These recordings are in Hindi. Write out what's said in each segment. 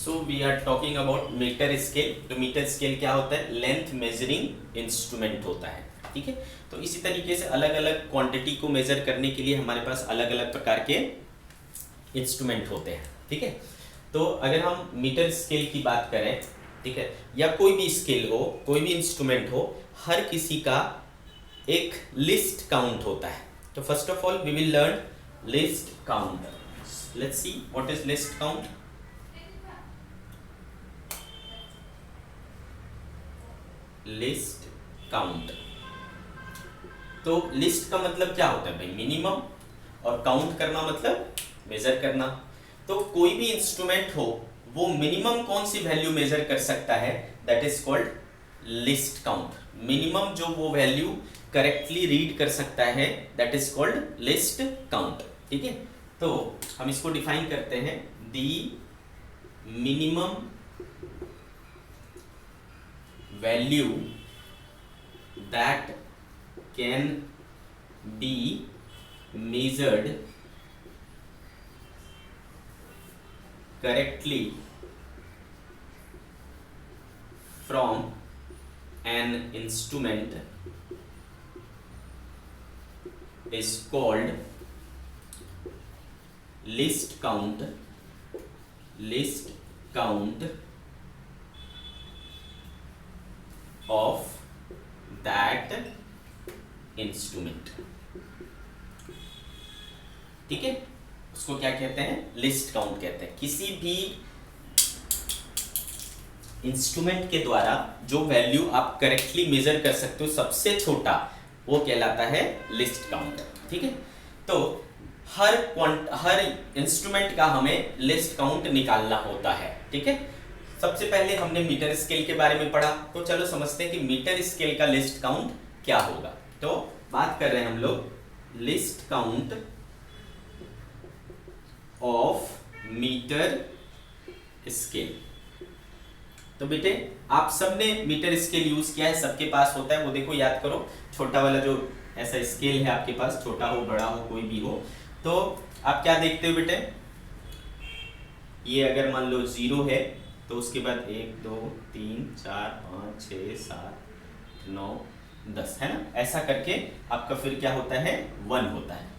So we are talking about metre scale. तो मीटर स्केल क्या होता है? लेंथ मेजरिंग इंस्ट्रूमेंट होता है, ठीक है। तो इसी तरीके से अलग अलग क्वांटिटी को मेजर करने के लिए हमारे पास अलग अलग प्रकार के इंस्ट्रूमेंट होते हैं, ठीक है। तो अगर हम मीटर स्केल की बात करें, ठीक है, या कोई भी स्केल हो, कोई भी इंस्ट्रूमेंट हो, हर किसी का एक लिस्ट काउंट होता है। तो first of all we will learn least count. Let's see what is least count. Least count, तो लिस्ट का मतलब क्या होता है भाई? मिनिमम, और काउंट करना मतलब मेजर करना। तो कोई भी इंस्ट्रूमेंट हो वो मिनिमम कौन सी वैल्यू मेजर कर सकता है, that is called list count. Minimum जो वो वैल्यू करेक्टली रीड कर सकता है, that is called list count, ठीक है। तो हम इसको डिफाइन करते हैं, the minimum value that can be measured correctly from an instrument is called list count of that instrument, ठीक है। उसको क्या कहते हैं? लिस्ट काउंट कहते हैं। किसी भी इंस्ट्रूमेंट के द्वारा जो वैल्यू आप करेक्टली मेजर कर सकते हो, सबसे छोटा, वो कहलाता है लिस्ट काउंट, ठीक है। तो हर इंस्ट्रूमेंट का हमें लिस्ट काउंट निकालना होता है, ठीक है। सबसे पहले हमने मीटर स्केल के बारे में पढ़ा, तो चलो समझते हैं कि मीटर स्केल का लिस्ट काउंट क्या होगा। तो बात कर रहे हैं हम लोग least count of metre scale. तो बेटे आप सबने मीटर स्केल यूज किया है, सबके पास होता है, वो देखो याद करो, छोटा वाला जो ऐसा स्केल है आपके पास, छोटा हो बड़ा हो कोई भी हो, तो आप क्या देखते हो बेटे? ये अगर मान लो 0 है तो उसके बाद 1 2 3 4 5 6 7 9 10, है ना? ऐसा करके आपका फिर क्या होता है? 1 होता है।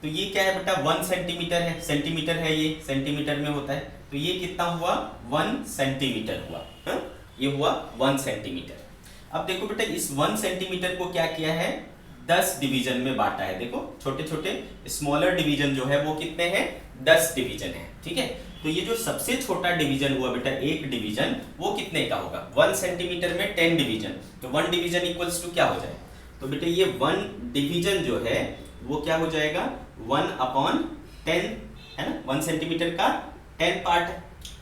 तो ये क्या है बेटा? 1 सेंटीमीटर है, सेंटीमीटर है, ये सेंटीमीटर में होता है, तो ये कितना हुआ? 1 सेंटीमीटर हुआ, हा? ये हुआ 1 सेंटीमीटर। अब देखो बेटा इस 1 सेंटीमीटर को क्या किया है? 10 डिवीजन में बांटा है। देखो छोटे छोटे स्मॉलर डिवीजन जो है वो कितने हैं? 10 डिवीजन है, ठीक है। तो ये जो सबसे छोटा डिवीजन हुआ बेटा, एक डिवीजन, वो कितने का होगा? 1 सेंटीमीटर में 10 डिवीजन, तो 1 डिवीजन इक्वल्स टू क्या हो जाए? तो बेटा ये 1 डिवीजन जो है वो क्या हो जाएगा? 1/10, है ना? 1 सेंटीमीटर का 10 पार्ट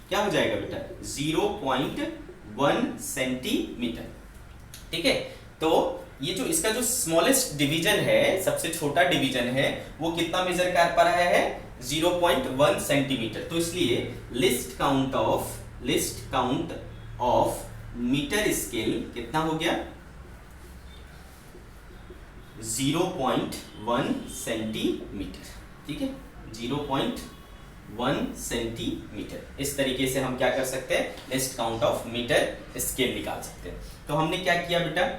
क्या हो जाएगा बेटा? 0.1 सेंटीमीटर, ठीक है। तो ये जो इसका जो स्मॉलेस्ट डिवीजन है, सबसे छोटा डिवीजन है, वो कितना मेजर कर पा रहा है? 0.1 सेंटीमीटर। तो इसलिए least count of metre scale कितना हो गया? 0.1 सेंटीमीटर, ठीक है, 0.1 सेंटीमीटर। इस तरीके से हम क्या कर सकते हैं? Least count of metre scale निकाल सकते हैं। तो हमने क्या किया बेटा?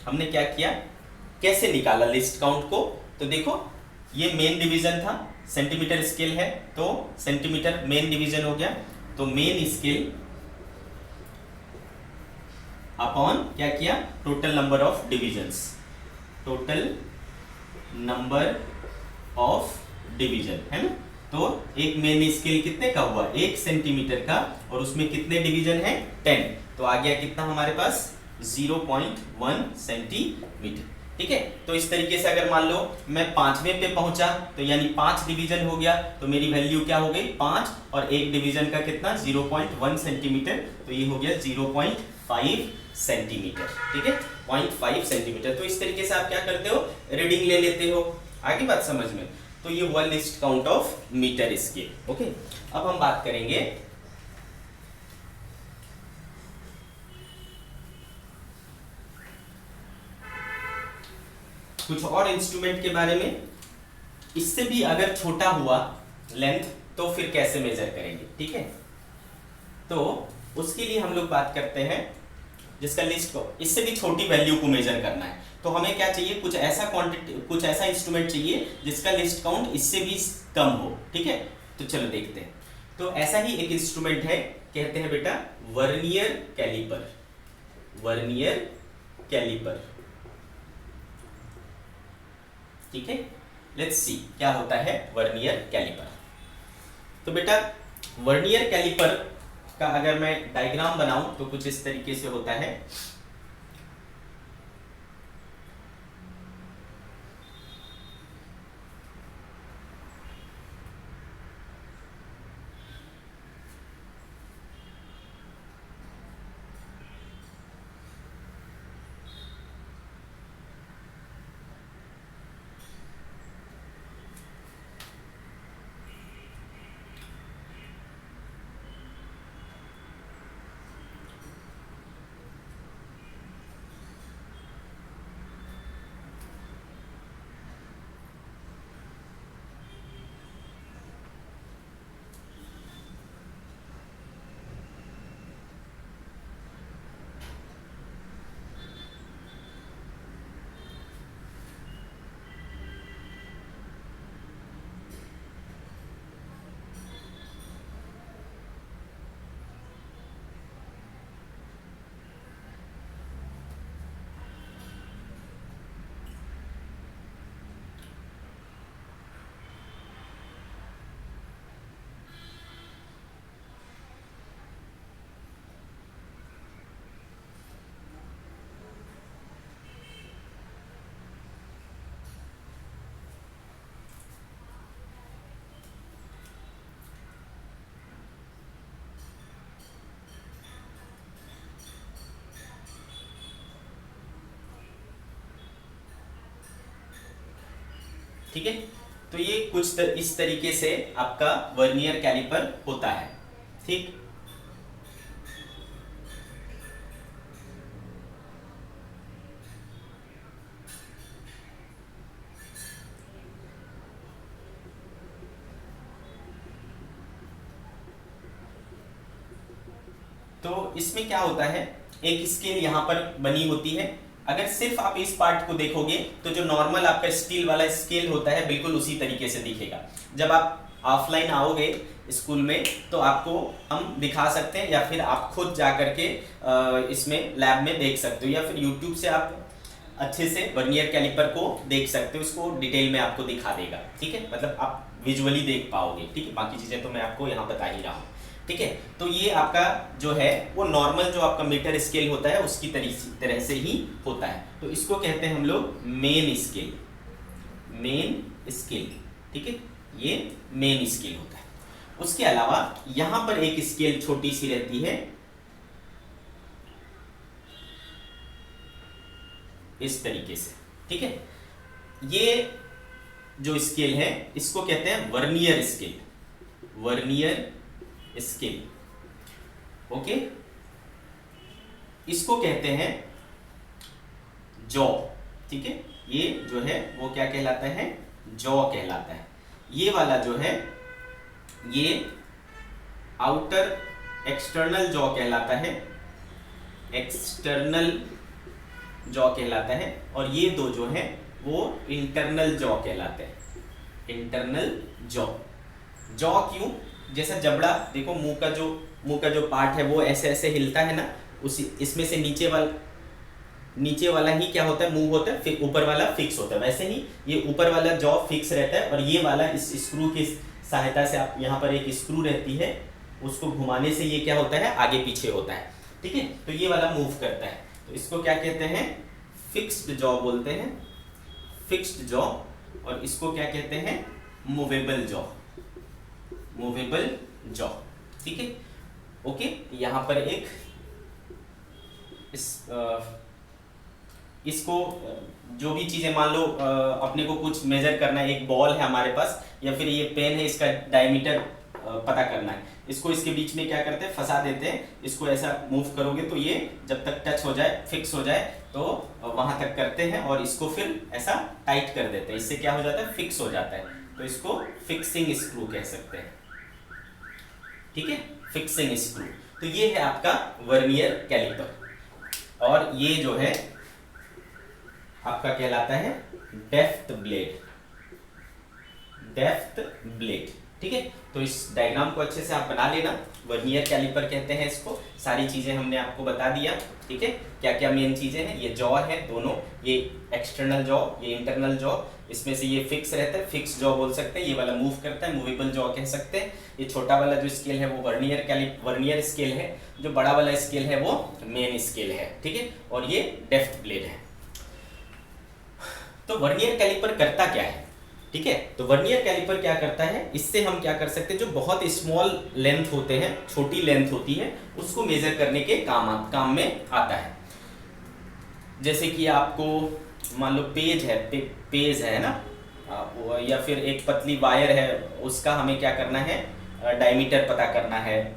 हमने क्या किया? कैसे निकाला लिस्ट काउंट को? तो देखो ये मेन डिवीजन था, सेंटीमीटर स्केल है, तो सेंटीमीटर मेन डिवीजन हो गया, तो मेन स्केल अपॉन क्या किया? Total number of divisions, total number of division, है ना? तो एक मेन स्केल कितने का हुआ? 1 सेंटीमीटर का, और उसमें कितने डिवीजन है? 10। तो आ गया कितना हमारे पास? 0.1 सेंटीमीटर, ठीक है। तो इस तरीके से अगर मान लो मैं 5वें पे पहुंचा, तो यानी 5 डिवीजन हो गया, तो मेरी वैल्यू क्या हो गई? 5, और एक डिवीजन का कितना? 0.1 सेंटीमीटर, तो ये हो गया 0.5 सेंटीमीटर, ठीक है, 0.5 सेंटीमीटर। तो इस तरीके से आप क्या करते हो? रीडिंग ले लेते हो। आगे बात समझ में? तो ये हुआ least count of metre scale, okay. अब हम बात करेंगे कुछ और इंस्ट्रूमेंट के बारे में। इससे भी अगर छोटा हुआ लेंथ तो फिर कैसे मेजर करेंगे, ठीक है। तो उसके लिए हम लोग बात करते हैं जिसका लिस्ट को इससे भी छोटी वैल्यू को मेजर करना है, तो हमें क्या चाहिए, कुछ ऐसा क्वांटिटी, कुछ ऐसा इंस्ट्रूमेंट चाहिए जिसका लिस्ट काउंट इससे भी कम हो। ठीक है, तो चलो देखते हैं। तो ऐसा ही एक इंस्ट्रूमेंट है, कहते हैं बेटा वर्नियर कैलिपर। वर्नियर कैलिपर, ठीक है। लेट्स सी क्या होता है वर्नियर कैलिपर। तो बेटा वर्नियर कैलिपर का अगर मैं डायग्राम बनाऊं तो कुछ इस तरीके से होता है। ठीक है, तो ये कुछ इस तरीके से आपका वर्नियर कैलिपर होता है। ठीक, तो इसमें क्या होता है, एक स्केल यहां पर बनी होती है। अगर सिर्फ आप इस पार्ट को देखोगे तो जो नॉर्मल आपका स्टील वाला स्केल होता है बिल्कुल उसी तरीके से दिखेगा। जब आप ऑफलाइन आओगे स्कूल में तो आपको हम दिखा सकते हैं, या फिर आप खुद जा करके इसमें लैब में देख सकते हो, या फिर यूट्यूब से आप अच्छे से वर्नियर कैलिपर को देख सकते हो, इसको डिटेल में आपको दिखा देगा। ठीक है, मतलब आप विजुअली देख पाओगे। ठीक है, बाकी चीज़ें तो मैं आपको यहाँ बता ही रहा हूँ। ठीक है, तो ये आपका जो है वो नॉर्मल जो आपका मीटर स्केल होता है उसकी तरह से ही होता है। तो इसको कहते हैं हम लोग मेन स्केल। मेन स्केल, ठीक है, ये मेन स्केल होता है। उसके अलावा यहां पर एक स्केल छोटी सी रहती है इस तरीके से। ठीक है, ये जो स्केल है इसको कहते हैं vernier scale. Vernier scale, okay. इसको कहते हैं जॉ। ठीक है, ये जो है वो क्या कहलाता है, जॉ कहलाता है। ये वाला जो है ये आउटर एक्सटर्नल जॉ कहलाता है। एक्सटर्नल जॉ कहलाता है, और ये दो जो है वो इंटरनल जॉ कहलाते हैं। Internal jaw. जॉ क्यों, जैसा जबड़ा देखो, मुंह का जो पार्ट है वो ऐसे ऐसे हिलता है ना, उसी इसमें से नीचे वाला ही क्या होता है, मुंह होता है, फिर ऊपर वाला फिक्स होता है। वैसे ही ये ऊपर वाला जॉ फिक्स रहता है, और ये वाला इस स्क्रू की सहायता से, आप यहाँ पर एक स्क्रू रहती है, उसको घुमाने से ये क्या होता है, आगे पीछे होता है। ठीक है, तो ये वाला मूव करता है, तो इसको क्या कहते हैं, फिक्स्ड जॉ बोलते हैं। Fixed jaw. और इसको क्या कहते हैं, मूवेबल जॉ। Movable jaw. ठीक है, ओके। यहां पर एक इसको जो भी चीजें, मान लो अपने को कुछ मेजर करना है, एक बॉल है हमारे पास, या फिर ये पेन है, इसका डायमीटर पता करना है, इसको इसके बीच में क्या करते हैं, फंसा देते हैं। इसको ऐसा मूव करोगे तो ये जब तक टच हो जाए, फिक्स हो जाए, तो वहां तक करते हैं, और इसको फिर ऐसा टाइट कर देते हैं। इससे क्या हो जाता है, फिक्स हो जाता है। तो इसको फिक्सिंग स्क्रू कह सकते हैं। ठीक है, फिक्सिंग स्क्रू। तो ये है आपका वर्नियर कैलिपर और ये जो है आपका कहलाता है डेप्थ ब्लेड, डेप्थ ब्लेड। ठीक है, तो इस डायग्राम को अच्छे से आप बना लेना। वर्नियर कैलिपर कहते हैं इसको, सारी चीजें हमने आपको बता दिया। ठीक है, क्या क्या मेन चीजें हैं, ये जॉ है दोनों, ये एक्सटर्नल जॉ, ये इंटरनल जॉ, इसमें से ये फिक्स रहता है, फिक्स जॉ बोल सकते हैं, ये वाला मूव करता है, मूवेबल जॉ कह सकते हैं। ये छोटा वाला जो स्केल है वो वर्नियर स्केल है, जो बड़ा वाला स्केल है वो मेन स्केल है। ठीक है, और ये डेप्थ ब्लेड है। तो वर्नियर कैलिपर करता क्या है? ठीक है, तो वर्नियर कैलिपर क्या करता है, इससे हम क्या कर सकते हैं, जो बहुत स्मॉल लेंथ होते हैं, छोटी लेंथ होती है, उसको मेजर करने के काम में आता है। जैसे कि आपको मान लो पेज है ना, या फिर एक पतली वायर है, उसका हमें क्या करना है, डायमीटर पता करना है,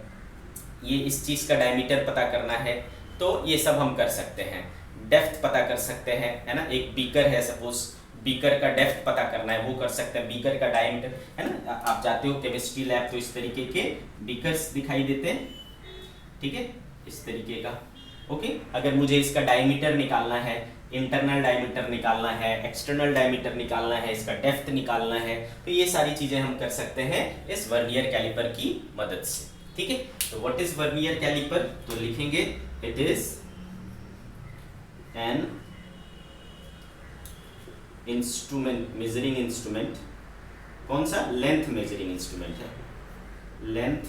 ये इस चीज का डायमीटर पता करना है, तो ये सब हम कर सकते हैं। डेप्थ पता कर सकते हैं, है ना, एक बीकर है सपोज, बीकर का डेप्थ पता करना है, वो कर सकते हैं। बीकर का डायमीटर, है ना, आप जाते हो केमिस्ट्री लैब तो इस तरीके के बीकर्स दिखाई देते हैं। ठीक है, इस तरीके का। ओके, अगर मुझे इसका डायमीटर निकालना है, इंटरनल डायमीटर निकालना है, एक्सटर्नल डायमीटर निकालना है, इसका डेप्थ निकालना है, तो ये सारी चीजें हम कर सकते हैं इस वर्नियर कैलिपर की मदद से। ठीक है, तो व्हाट इज वर्नियर कैलिपर, तो लिखेंगे it is an instrument, measuring instrument. कौन सा? लेंथ मेजरिंग इंस्ट्रूमेंट है, length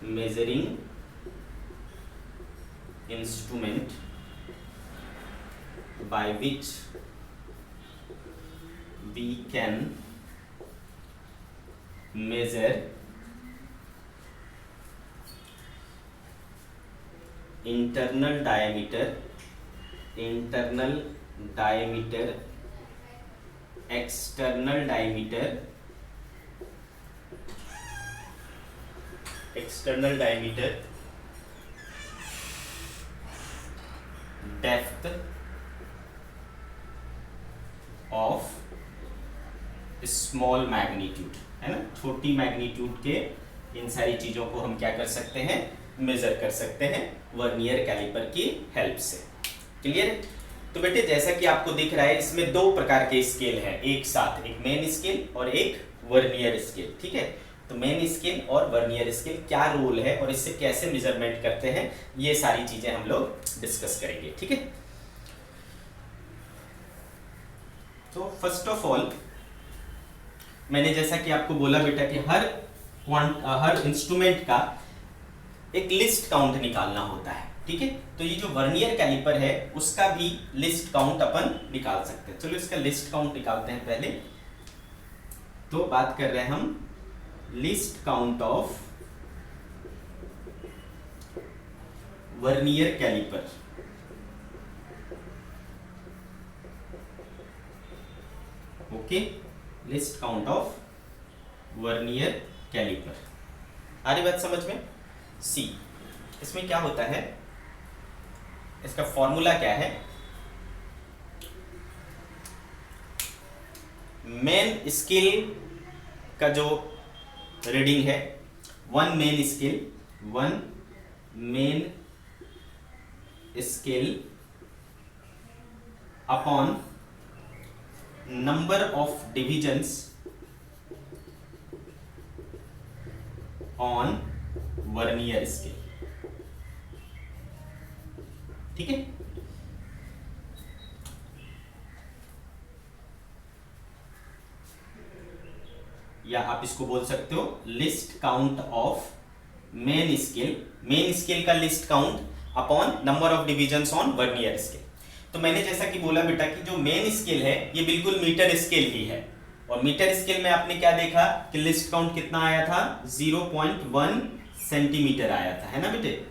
measuring instrument by which we can measure internal diameter, external diameter, depth of small magnitude, है ना, छोटी मैग्नीट्यूड के इन सारी चीजों को हम क्या कर सकते हैं, मेजर कर सकते हैं वर्नियर कैलिपर की हेल्प से। क्लियर? तो बेटे जैसा कि आपको दिख रहा है, इसमें दो प्रकार के स्केल हैं एक साथ, एक मेन स्केल और एक वर्नियर स्केल। ठीक है, तो मेन स्केल और वर्नियर स्केल क्या रोल है और इससे कैसे मेजरमेंट करते हैं, ये सारी चीजें हम लोग डिस्कस करेंगे। ठीक है, तो फर्स्ट ऑफ ऑल मैंने जैसा कि आपको बोला बेटा कि हर इंस्ट्रूमेंट का एक लिस्ट काउंट निकालना होता है। ठीक है, तो ये जो वर्नियर कैलिपर है उसका भी लिस्ट काउंट अपन निकाल सकते हैं। चलो इसका लिस्ट काउंट निकालते हैं पहले। तो बात कर रहे हैं हम least count of vernier caliper. Okay, least count of vernier caliper. आ रही बात समझ में? सी, इसमें क्या होता है, इसका फॉर्मूला क्या है, मेन स्केल का जो रीडिंग है, one main scale upon number of divisions on vernier scale. ठीक है, या आप इसको बोल सकते हो least count of main scale का least count upon number of divisions on vernier scale. तो मैंने जैसा कि बोला बेटा कि जो मेन स्केल है ये बिल्कुल मीटर स्केल ही है, और मीटर स्केल में आपने क्या देखा कि लिस्ट काउंट कितना आया था, 0.1 सेंटीमीटर आया था, है ना बेटे।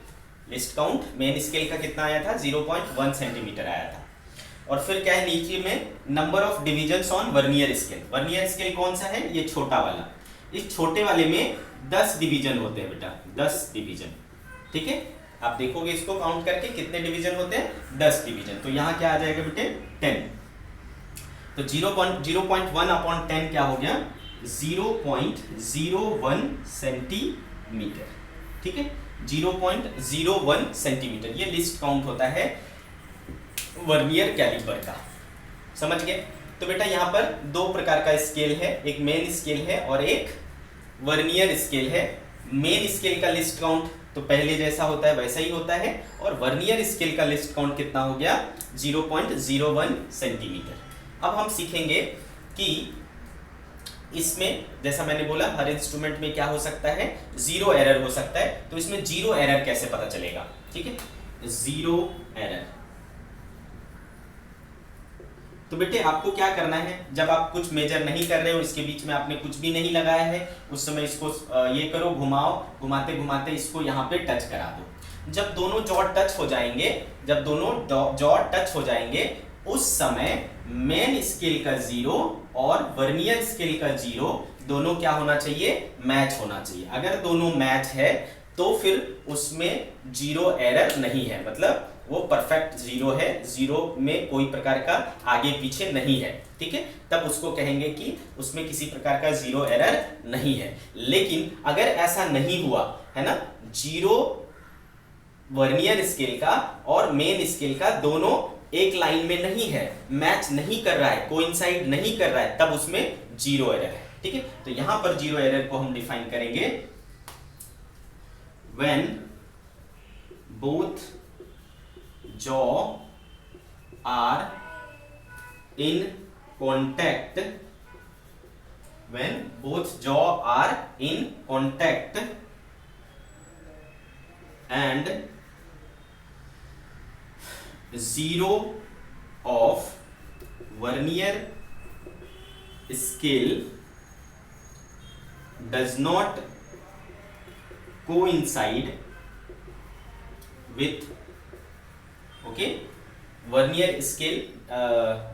लिस्ट काउंट मेन स्केल का कितना आया था, 0.1 सेंटीमीटर आया था। और फिर क्या है नीचे में, number of divisions on vernier scale. Vernier scale कौन सा है, ये छोटा वाला। इस छोटे वाले में 10 डिवीजन होते हैं बेटा, 10 डिवीजन। ठीक है, आप देखोगे इसको काउंट करके कितने डिवीजन होते हैं, 10 डिवीजन। तो यहाँ क्या आ जाएगा बेटे, 10। तो 0.1 अपॉन 10 क्या हो गया, 0.01 सेंटीमीटर। ठीक है, 0.01 सेंटीमीटर ये लिस्ट काउंट होता है वर्नियर कैलिपर का। समझ गए? तो बेटा यहाँ पर दो प्रकार का स्केल है, एक मेन स्केल है और एक वर्नियर स्केल है। मेन स्केल का लिस्ट काउंट तो पहले जैसा होता है वैसा ही होता है, और वर्नियर स्केल का लिस्ट काउंट कितना हो गया? 0.01 सेंटीमीटर। अब हम सीखेंगे कि इसमें जैसा मैंने बोला हर इंस्ट्रूमेंट में क्या हो सकता है, जीरो एरर हो सकता है। तो इसमें जीरो एरर कैसे पता चलेगा? ठीक है, जीरो एरर। तो बेटे आपको क्या करना है, जब आप कुछ मेजर नहीं कर रहे हो, इसके बीच में आपने कुछ भी नहीं लगाया है, उस समय इसको ये करो, घुमाओ, घुमाते घुमाते इसको यहाँ पे टच करा दो। जब दोनों जॉ टच हो जाएंगे, जब दोनों जॉ टच हो जाएंगे, उस समय मेन स्केल का जीरो और वर्नियर स्केल का जीरो दोनों क्या होना चाहिए? मैच होना चाहिए। अगर दोनों मैच है तो फिर उसमें जीरो एरर नहीं है, मतलब वो परफेक्ट जीरो है, जीरो में कोई प्रकार का आगे पीछे नहीं है। ठीक है, तब उसको कहेंगे कि उसमें किसी प्रकार का जीरो एरर नहीं है। लेकिन अगर ऐसा नहीं हुआ है ना, जीरो वर्नियर स्केल का और मेन स्केल का दोनों एक लाइन में नहीं है, मैच नहीं कर रहा है, कोइंसाइड नहीं कर रहा है, तब उसमें जीरो एरर है। ठीक है, तो यहां पर जीरो एरर को हम डिफाइन करेंगे, when both jaw are in contact, when both jaw are in contact and zero of vernier scale does not coincide with, okay, vernier scale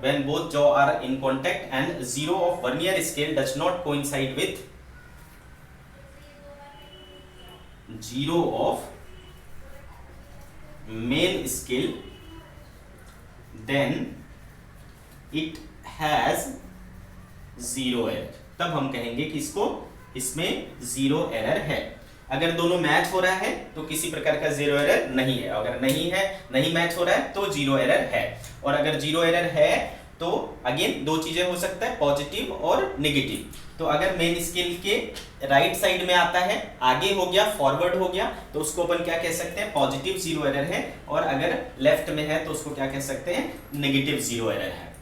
when both jaw are in contact and zero of vernier scale does not coincide with zero of main scale, then it has zero error। तब हम कहेंगे कि इसमें जीरो एरर है। अगर दोनों मैच हो रहा है तो किसी प्रकार का जीरो एरर नहीं है, अगर नहीं मैच हो रहा है तो जीरो एरर है। और अगर जीरो एरर है तो अगेन दो चीजें हो सकता है, पॉजिटिव और नेगेटिव। तो अगर मेन स्केल के राइट साइड में आता है, आगे हो गया, फॉरवर्ड हो गया, तो उसको अपन क्या कह सकते हैं? पॉजिटिव जीरो एरर है। और अगर लेफ्ट में है तो उसको क्या कह सकते हैं? नेगेटिव जीरो एरर है।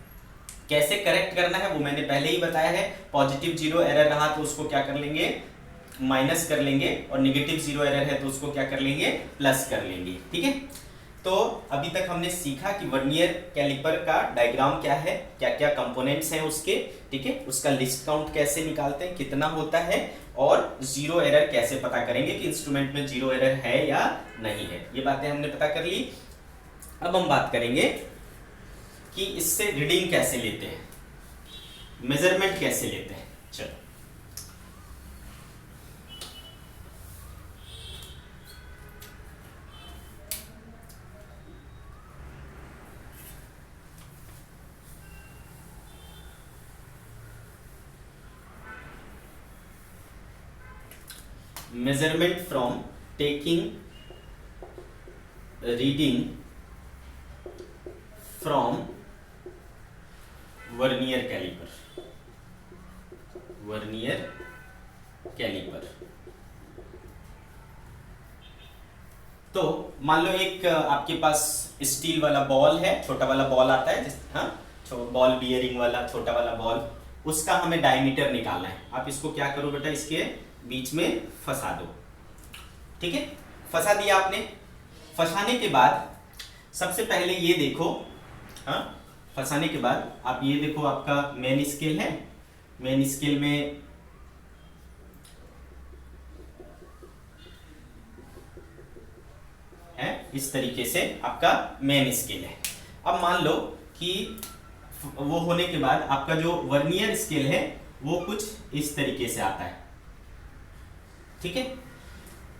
कैसे करेक्ट करना है वो मैंने पहले ही बताया है। पॉजिटिव जीरो एरर रहा तो उसको क्या कर लेंगे? माइनस कर लेंगे, और नेगेटिव जीरो एरर है तो उसको क्या कर लेंगे? प्लस कर लेंगे। ठीक है, तो अभी तक हमने सीखा कि वर्नियर कैलिपर का डायग्राम क्या है, क्या क्या कंपोनेंट्स हैं उसके। ठीक है, उसका लिस्ट काउंट कैसे निकालते हैं, कितना होता है, और जीरो एरर कैसे पता करेंगे कि इंस्ट्रूमेंट में जीरो एरर है या नहीं है। ये बातें हमने पता कर ली। अब हम बात करेंगे कि इससे रीडिंग कैसे लेते हैं, मेजरमेंट कैसे लेते हैं। चलो, measurement from taking reading from vernier calliper. तो मान लो एक आपके पास स्टील वाला बॉल है, छोटा वाला बॉल आता है, हाँ, बॉल बियरिंग वाला छोटा वाला बॉल, उसका हमें डायमीटर निकालना है। आप इसको क्या करो बेटा, इसके बीच में फंसा दो। ठीक है, फंसा दिया आपने। फंसाने के बाद सबसे पहले ये देखो, हाँ, फंसाने के बाद आप ये देखो, आपका मेन स्केल है, मेन स्केल में है इस तरीके से आपका मेन स्केल है। अब मान लो कि वो होने के बाद आपका जो वर्नियर स्केल है वो कुछ इस तरीके से आता है। ठीक है,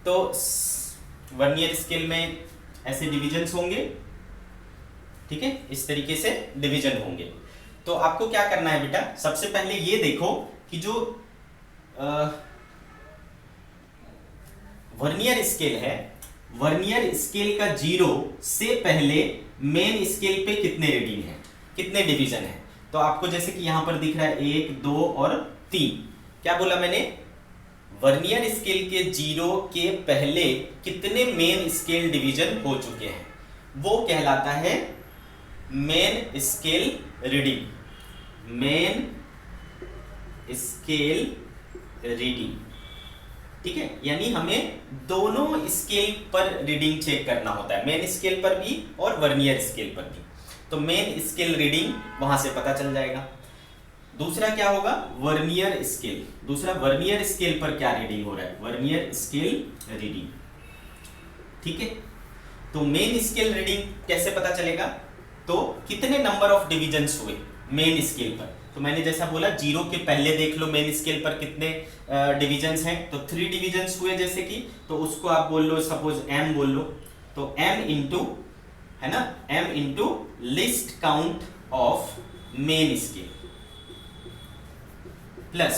तो वर्नियर स्केल में ऐसे डिविजन्स होंगे। ठीक है, इस तरीके से डिवीजन होंगे। तो आपको क्या करना है बेटा, सबसे पहले ये देखो कि जो वर्नियर स्केल है, वर्नियर स्केल का 0 से पहले मेन स्केल पे कितने रीडिंग है, कितने डिवीजन है। तो आपको जैसे कि यहां पर दिख रहा है 1 2 और 3, क्या बोला मैंने, वर्नियर स्केल के 0 के पहले कितने मेन स्केल डिवीजन हो चुके हैं, वो कहलाता है main scale reading, main scale reading. ठीक है, यानी हमें दोनों स्केल पर रीडिंग चेक करना होता है, मेन स्केल पर भी और वर्नियर स्केल पर भी। तो मेन स्केल रीडिंग वहां से पता चल जाएगा। दूसरा क्या होगा, वर्नियर स्केल। दूसरा, वर्नियर स्केल पर क्या रीडिंग हो रहा है, वर्नियर स्केल रीडिंग। ठीक है, तो मेन स्केल रीडिंग कैसे पता चलेगा, तो कितने नंबर ऑफ डिविजन्स हुए मेन स्केल पर। तो मैंने जैसा बोला 0 के पहले देख लो मेन स्केल पर कितने डिविजन्स हैं, तो 3 डिविजन्स हुए जैसे कि, तो उसको आप बोल लो सपोज m बोल लो, तो m इंटू, है ना, m into list count of main scale plus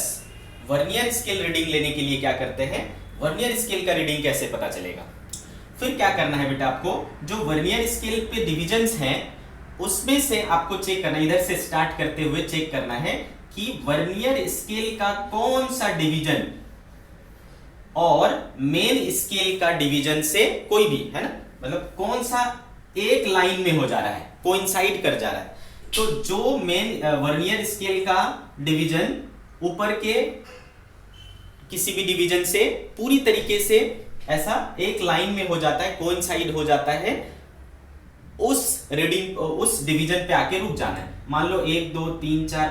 vernier scale reading लेने के लिए क्या करते हैं, वर्नियर स्केल का रीडिंग कैसे पता चलेगा। फिर क्या करना है बेटा, आपको जो वर्नियर स्केल पे डिविजन्स हैं उसमें से आपको चेक करना, इधर से स्टार्ट करते हुए चेक करना है कि वर्नियर स्केल का कौन सा डिवीजन और मेन स्केल का डिवीजन से कोई भी, है ना, मतलब कौन सा एक लाइन में हो जा रहा है, कोइंसाइड कर जा रहा है। तो जो मेन वर्नियर स्केल का डिवीजन ऊपर के किसी भी डिवीजन से पूरी तरीके से ऐसा एक लाइन में हो जाता है, कोइंसाइड हो जाता है, उस रीडिंग, उस डिवीजन पे आके रुक जाना है। मान लो 1 2 3 4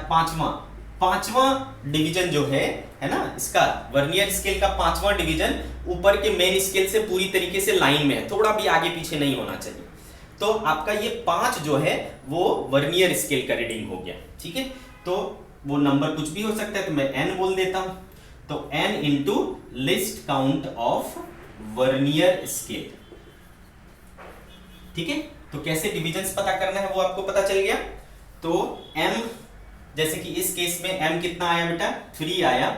पांचवा डिवीजन जो है ना, इसका वर्नियर स्केल का 5वां डिवीजन ऊपर के मेन स्केल से पूरी तरीके से लाइन में है, थोड़ा भी आगे पीछे नहीं होना चाहिए। तो आपका ये 5 जो है वो वर्नियर स्केल का रीडिंग हो गया। ठीक है, तो वो नंबर कुछ भी हो सकता है, तो मैं n बोल देता हूं, तो n into list count of vernier scale. ठीक है, तो कैसे डिविजन्स पता करना है वो आपको पता चल गया। तो m, जैसे कि इस केस में m कितना आया बेटा, 3 आया,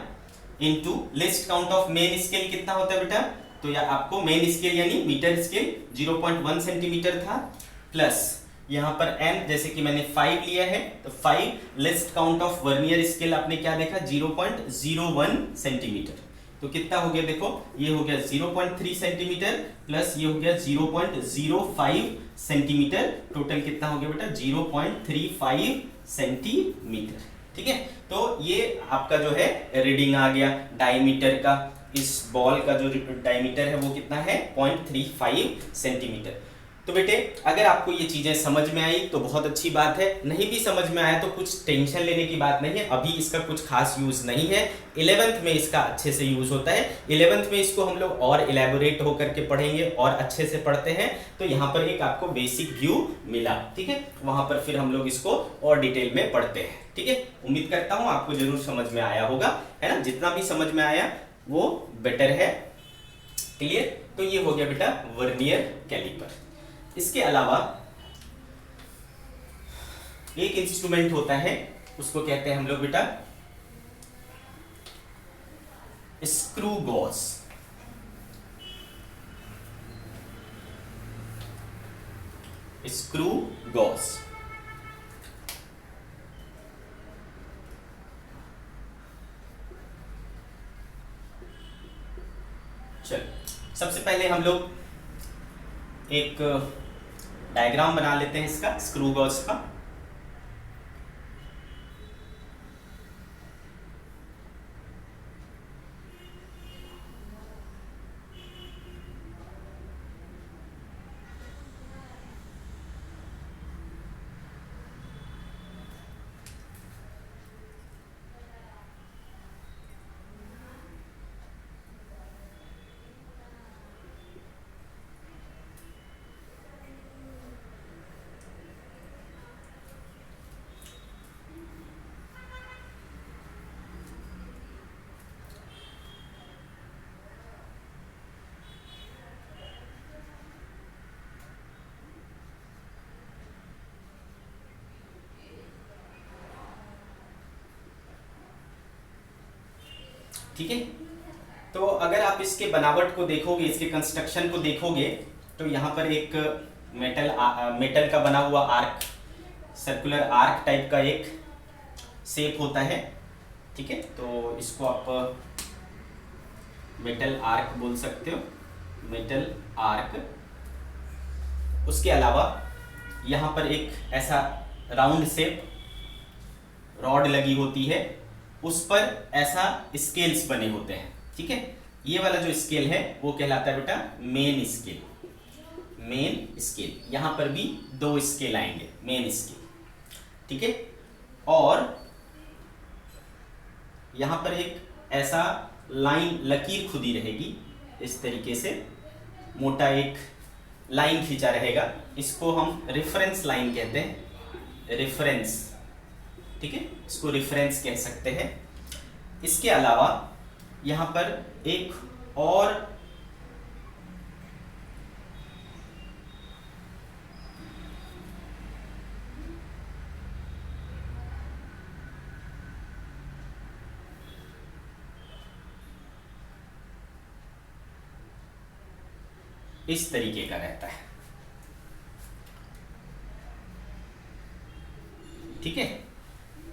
into list count of main scale कितना होता है बेटा, तो या आपको मेन स्केल यानी मीटर स्केल 0.1 सेंटीमीटर था, प्लस यहां पर n जैसे कि मैंने 5 लिया है, तो 5 list count of vernier scale आपने क्या देखा 0.01 सेंटीमीटर, तो कितना हो गया देखो, ये हो गया 0.3 सेंटीमीटर प्लस ये हो गया 0.05 सेंटीमीटर, टोटल कितना हो गया बेटा 0.35 सेंटीमीटर। ठीक है, तो ये आपका जो है रीडिंग आ गया डायमीटर का, इस बॉल का जो डायमीटर है वो कितना है 0.35 सेंटीमीटर। तो बेटे अगर आपको ये चीजें समझ में आई तो बहुत अच्छी बात है, नहीं भी समझ में आया तो कुछ टेंशन लेने की बात नहीं है, अभी इसका कुछ खास यूज नहीं है, 11th में इसका अच्छे से यूज होता है। 11th में इसको हम लोग और इलेबोरेट होकर के पढ़ेंगे और अच्छे से पढ़ते हैं, तो यहाँ पर एक आपको बेसिक व्यू मिला। ठीक है, वहां पर फिर हम लोग इसको और डिटेल में पढ़ते हैं। ठीक है, उम्मीद करता हूँ आपको जरूर समझ में आया होगा, है ना, जितना भी समझ में आया वो बेटर है। क्लियर, तो ये हो गया बेटा वर्नियर कैलिपर। इसके अलावा एक इंस्ट्रूमेंट होता है, उसको कहते हैं हम लोग बेटा स्क्रू गॉज। स्क्रू गॉज चल, सबसे पहले हम लोग एक डायग्राम बना लेते हैं इसका, स्क्रू गॉज का। ठीक है, तो अगर आप इसके बनावट को देखोगे, इसके कंस्ट्रक्शन को देखोगे, तो यहाँ पर एक मेटल का बना हुआ आर्क, सर्कुलर आर्क टाइप का एक शेप होता है, ठीक है। तो इसको आप मेटल आर्क बोल सकते हो, मेटल आर्क। उसके अलावा यहाँ पर एक ऐसा राउंड शेप रॉड लगी होती है, उस पर ऐसा स्केल्स बने होते हैं, ठीक है। ये वाला जो स्केल है वो कहलाता है बेटा मेन स्केल, मेन स्केल। यहाँ पर भी 2 स्केल आएंगे, मेन स्केल, ठीक है। और यहाँ पर एक ऐसा लाइन, लकीर खुदी रहेगी, इस तरीके से मोटा एक लाइन खींचा रहेगा, इसको हम रेफरेंस लाइन कहते हैं, रेफरेंस, ठीक है, इसको रेफरेंस कह सकते हैं। इसके अलावा यहाँ पर एक और इस तरीके का रहता है, ठीक है।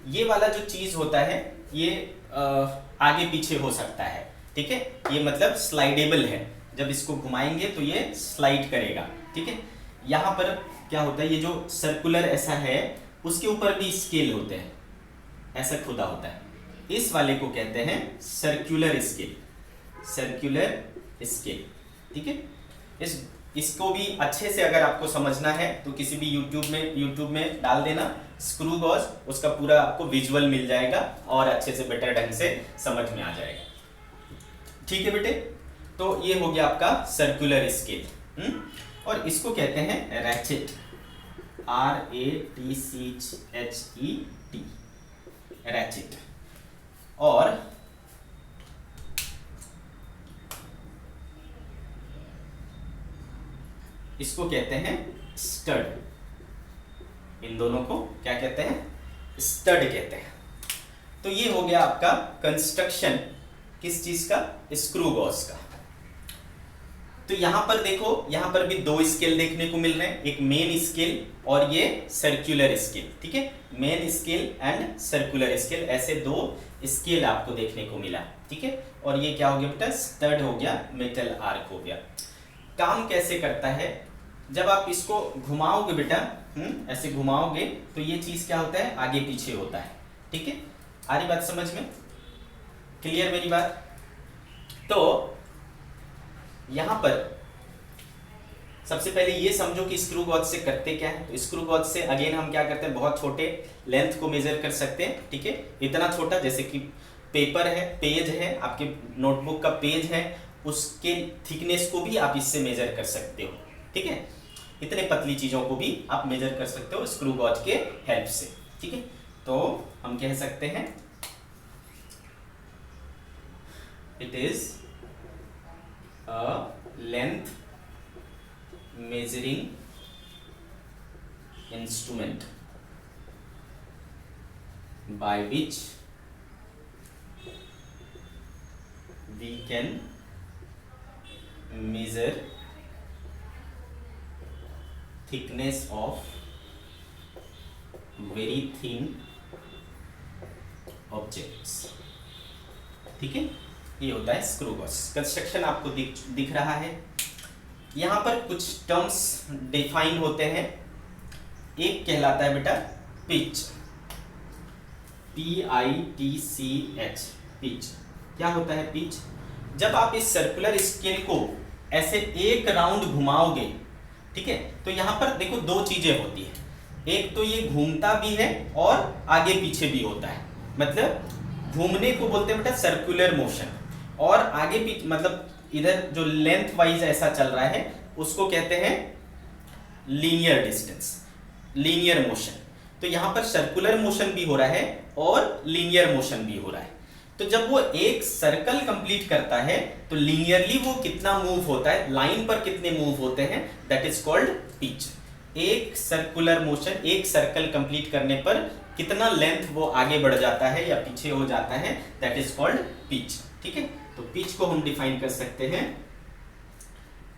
ये वाला जो चीज होता है ये आगे पीछे हो सकता है, ठीक है। ये मतलब स्लाइडेबल है, जब इसको घुमाएंगे तो ये स्लाइड करेगा, ठीक है। यहाँ पर क्या होता है, ये जो सर्कुलर ऐसा है उसके ऊपर भी स्केल होते हैं, ऐसा खुदा होता है। इस वाले को कहते हैं सर्कुलर स्केल, सर्कुलर स्केल, ठीक है। इसको भी अच्छे से अगर आपको समझना है तो किसी भी यूट्यूब में डाल देना स्क्रू गॉज, उसका पूरा आपको विजुअल मिल जाएगा और अच्छे से बेटर ढंग से समझ में आ जाएगा, ठीक है बेटे। तो ये हो गया आपका सर्कुलर स्केल। और इसको कहते हैं रैचेट, RATCHET, रैचेट। और इसको कहते हैं स्टड, इन दोनों को क्या कहते हैं, स्टड कहते हैं। तो ये हो गया आपका कंस्ट्रक्शन किस चीज का, स्क्रू गॉज का। तो यहां पर देखो, यहां पर भी 2 स्केल देखने को मिल रहे हैं, एक मेन स्केल और ये सर्कुलर स्केल, ठीक है। Main scale and circular scale, ऐसे 2 स्केल आपको देखने को मिला, ठीक है। और ये क्या हो गया बेटा, स्टड हो गया, मेटल आर्क हो गया। काम कैसे करता है, जब आप इसको घुमाओगे बेटा, ऐसे घुमाओगे तो ये चीज क्या होता है, आगे पीछे होता है, ठीक है। आ रही बात समझ में, क्लियर मेरी बात। तो यहां पर सबसे पहले ये समझो कि स्क्रू गॉज से करते क्या है। तो स्क्रू गॉज से अगेन हम क्या करते हैं, बहुत छोटे लेंथ को मेजर कर सकते हैं, ठीक है। इतना छोटा जैसे कि पेपर है, पेज है, आपके नोटबुक का पेज है, उसके थिकनेस को भी आप इससे मेजर कर सकते हो, ठीक है। इतने पतली चीजों को भी आप मेजर कर सकते हो स्क्रू गॉज के हेल्प से, ठीक है। तो हम कह सकते हैं it is a length measuring instrument by which we can measure thickness of very thin objects, ठीक है। ये होता है स्क्रू गॉज। कंस्ट्रक्शन आपको दिख रहा है। यहाँ पर कुछ टर्म्स डिफाइन होते हैं। एक कहलाता है बेटा पिच, PITCH, पिच। क्या होता है पिच? जब आप इस सर्कुलर स्केल को ऐसे एक राउंड घुमाओगे, ठीक है, तो यहाँ पर देखो 2 चीजें होती है। एक तो ये घूमता भी है और आगे पीछे भी होता है, मतलब घूमने को बोलते हैं बेटा सर्कुलर मोशन, और आगे पीछे मतलब इधर जो लेंथ वाइज ऐसा चल रहा है उसको कहते हैं लीनियर डिस्टेंस, लीनियर मोशन। तो यहाँ पर सर्कुलर मोशन भी हो रहा है और लीनियर मोशन भी हो रहा है। तो जब वो एक सर्कल कंप्लीट करता है तो लीनियरली वो कितना मूव होता है, लाइन पर कितने मूव होते हैं, दैट इज कॉल्ड पिच। एक सर्कुलर मोशन, एक सर्कल कंप्लीट करने पर कितना लेंथ वो आगे बढ़ जाता है या पीछे हो जाता है, दैट इज कॉल्ड पिच, ठीक है। तो पिच को हम डिफाइन कर सकते हैं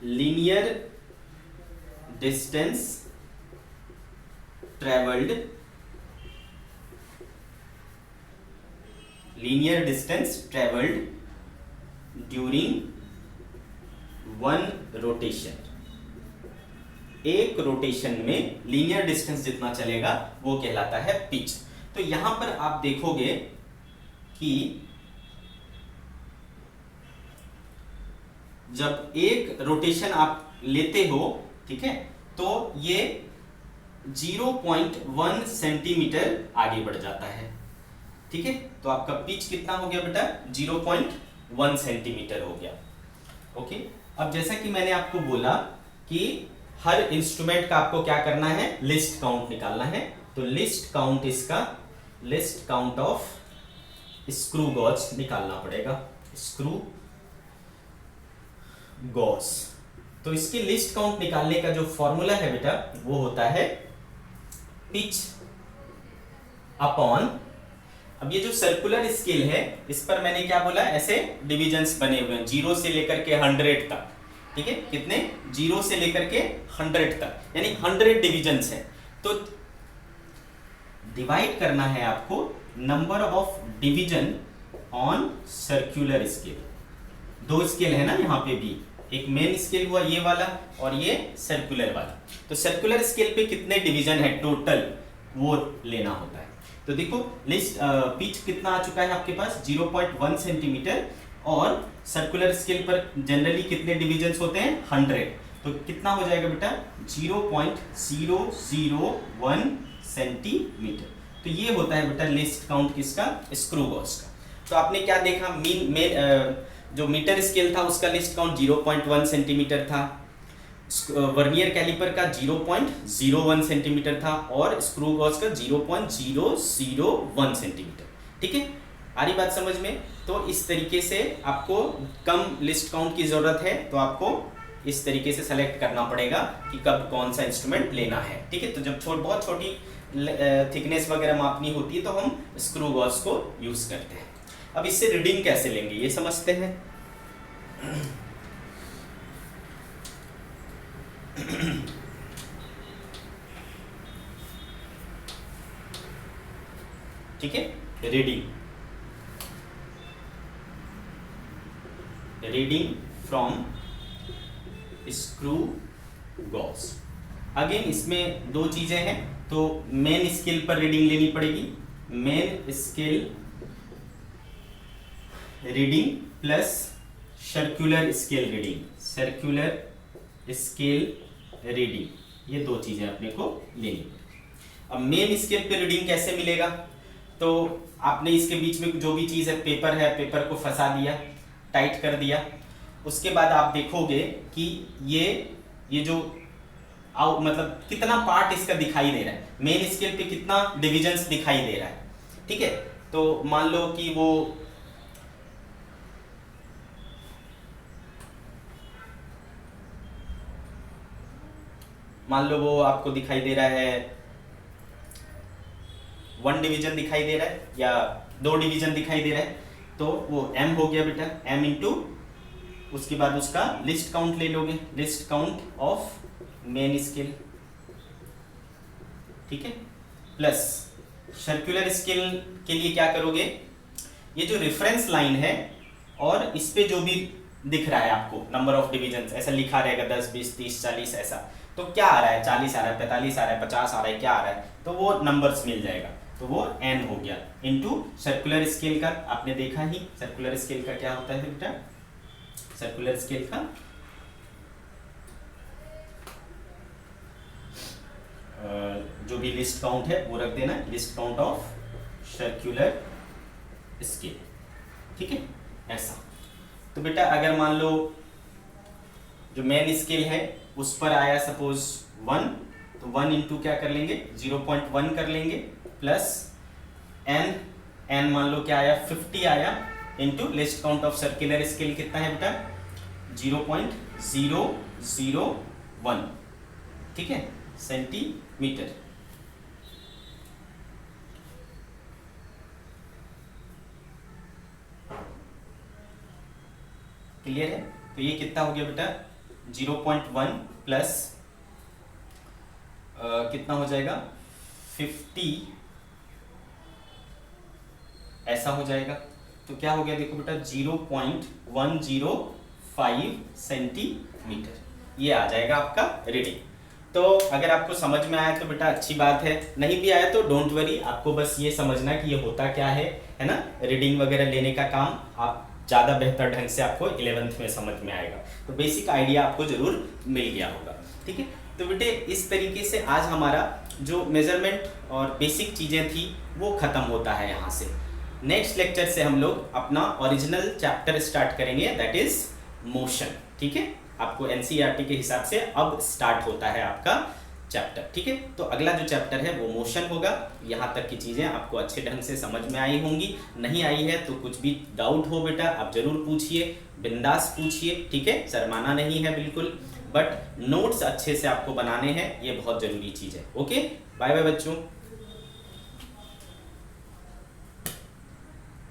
linear distance travelled, linear distance travelled during one rotation. एक रोटेशन में लीनियर डिस्टेंस जितना चलेगा वो कहलाता है पिच। तो यहां पर आप देखोगे कि जब एक रोटेशन आप लेते हो, ठीक है, तो ये 0.1 सेंटीमीटर आगे बढ़ जाता है, ठीक है। तो आपका पिच कितना हो गया बेटा? 0.1 सेंटीमीटर हो गया। ओके, अब जैसा कि मैंने आपको बोला कि हर इंस्ट्रूमेंट का आपको क्या करना है, लिस्ट काउंट निकालना है। तो लिस्ट काउंट इसका, least count of screw gauge निकालना पड़ेगा, स्क्रू गॉज। तो इसकी लिस्ट काउंट निकालने का जो फॉर्मूला है बेटा वो होता है पिच अपॉन, अब ये जो सर्कुलर स्केल है इस पर मैंने क्या बोला, ऐसे डिविजन्स बने हुए हैं 0 से लेकर के 100 तक, ठीक है। कितने? 0 से लेकर के 100 तक, यानी 100 डिविजन्स है। तो डिवाइड करना है आपको number of division on circular scale. दो स्केल है ना यहाँ पे भी, एक मेन स्केल हुआ ये वाला और ये सर्कुलर वाला। तो सर्कुलर स्केल पे कितने डिवीजन है टोटल वो लेना होता है। तो देखो लिस्ट पिच कितना आ चुका है आपके पास 0.1 सेंटीमीटर, और सर्कुलर स्केल पर जनरली कितने डिवीजन्स होते हैं 100। तो कितना हो जाएगा बेटा 0.001 सेंटीमीटर। तो ये होता है बेटा लिस्ट काउंट किसका, स्क्रू गॉज का। तो आपने क्या देखा, जो मीटर स्केल था उसका लिस्ट काउंट 0.1 सेंटीमीटर था, वर्नियर कैलिपर का 0.01 सेंटीमीटर था, और स्क्रू गॉज का 0.001 सेंटीमीटर, ठीक है। आ रही बात समझ में? तो इस तरीके से आपको कम लिस्ट काउंट की जरूरत है तो आपको इस तरीके से सेलेक्ट करना पड़ेगा कि कब कौन सा इंस्ट्रूमेंट लेना है, ठीक है। तो जब बहुत छोटी थिकनेस वगैरह मापनी होती है तो हम स्क्रू गॉज को यूज करते हैं। अब इससे रीडिंग कैसे लेंगे ये समझते हैं। ठीक है, reading from screw gauge. Again इसमें दो चीजें हैं, तो मेन स्केल पर रीडिंग लेनी पड़ेगी, main scale reading plus circular scale reading, circular scale reading, ये दो चीजें अपने को लेनी। अब मेन स्केल पे रीडिंग कैसे मिलेगा, तो आपने इसके बीच में जो भी चीज है पेपर को फंसा दिया, टाइट कर दिया, उसके बाद आप देखोगे कि ये जो मतलब कितना पार्ट इसका दिखाई दे रहा है, मेन स्केल पे कितना डिविजन्स दिखाई दे रहा है, ठीक है। तो मान लो कि वो आपको दिखाई दे रहा है 1 डिवीजन दिखाई दे रहा है या 2 डिवीजन दिखाई दे रहा है, तो वो m हो गया बेटा, m इंटू उसके बाद उसका लिस्ट काउंट ले लोगे, list count of main scale, ठीक है, प्लस सर्कुलर स्केल के लिए क्या करोगे, ये जो रेफरेंस लाइन है और इस पे जो भी दिख रहा है आपको नंबर ऑफ डिविजन्स ऐसा लिखा रहेगा 10 20 30 40 ऐसा, तो क्या आ रहा है 40 आ रहा है 45 आ रहा है 50 आ रहा है, क्या आ रहा है, तो वो नंबर्स मिल जाएगा, तो वो n हो गया इनटू सर्कुलर स्केल का। आपने देखा ही सर्कुलर स्केल का क्या होता है बेटा, सर्कुलर स्केल का जो भी लिस्ट काउंट है वो रख देना, list count of circular scale, ठीक है, ऐसा। तो बेटा अगर मान लो जो मेन स्केल है उस पर आया सपोज 1, तो 1 इंटू क्या कर लेंगे 0.1 कर लेंगे, प्लस n मान लो क्या आया 50 आया, into list count of circular scale कितना है बेटा 0.001, ठीक है, सेंटीमीटर। क्लियर है? तो ये कितना हो गया बेटा 0.1 प्लस कितना हो जाएगा 50 ऐसा हो जाएगा। तो क्या हो गया देखो बेटा 0.105 सेंटीमीटर ये आ जाएगा आपका रीडिंग। तो अगर आपको समझ में आया तो बेटा अच्छी बात है, नहीं भी आया तो डोंट वरी, आपको बस ये समझना कि ये होता क्या है ना। रीडिंग वगैरह लेने का काम आप ज़्यादा बेहतर ढंग से आपको 11th में समझ में आएगा। तो बेसिक आइडिया आपको ज़रूर मिल गया होगा, ठीक है। तो बेटे इस तरीके से आज हमारा जो मेजरमेंट और बेसिक चीज़ें थी वो ख़त्म होता है यहाँ से। नेक्स्ट लेक्चर से हम लोग अपना ओरिजिनल चैप्टर स्टार्ट करेंगे, दैट इज मोशन, ठीक है। आपको एनसीईआरटी के हिसाब से अब स्टार्ट होता है आपका चैप्टर, ठीक है। तो अगला जो चैप्टर है वो मोशन होगा। यहाँ तक की चीज़ें आपको अच्छे ढंग से समझ में आई होंगी, नहीं आई है तो कुछ भी डाउट हो बेटा आप ज़रूर पूछिए, बिंदास पूछिए, ठीक है। शर्माना नहीं है बिल्कुल, बट नोट्स अच्छे से आपको बनाने हैं, ये बहुत ज़रूरी चीज़ है। ओके, बाय बाय बच्चों।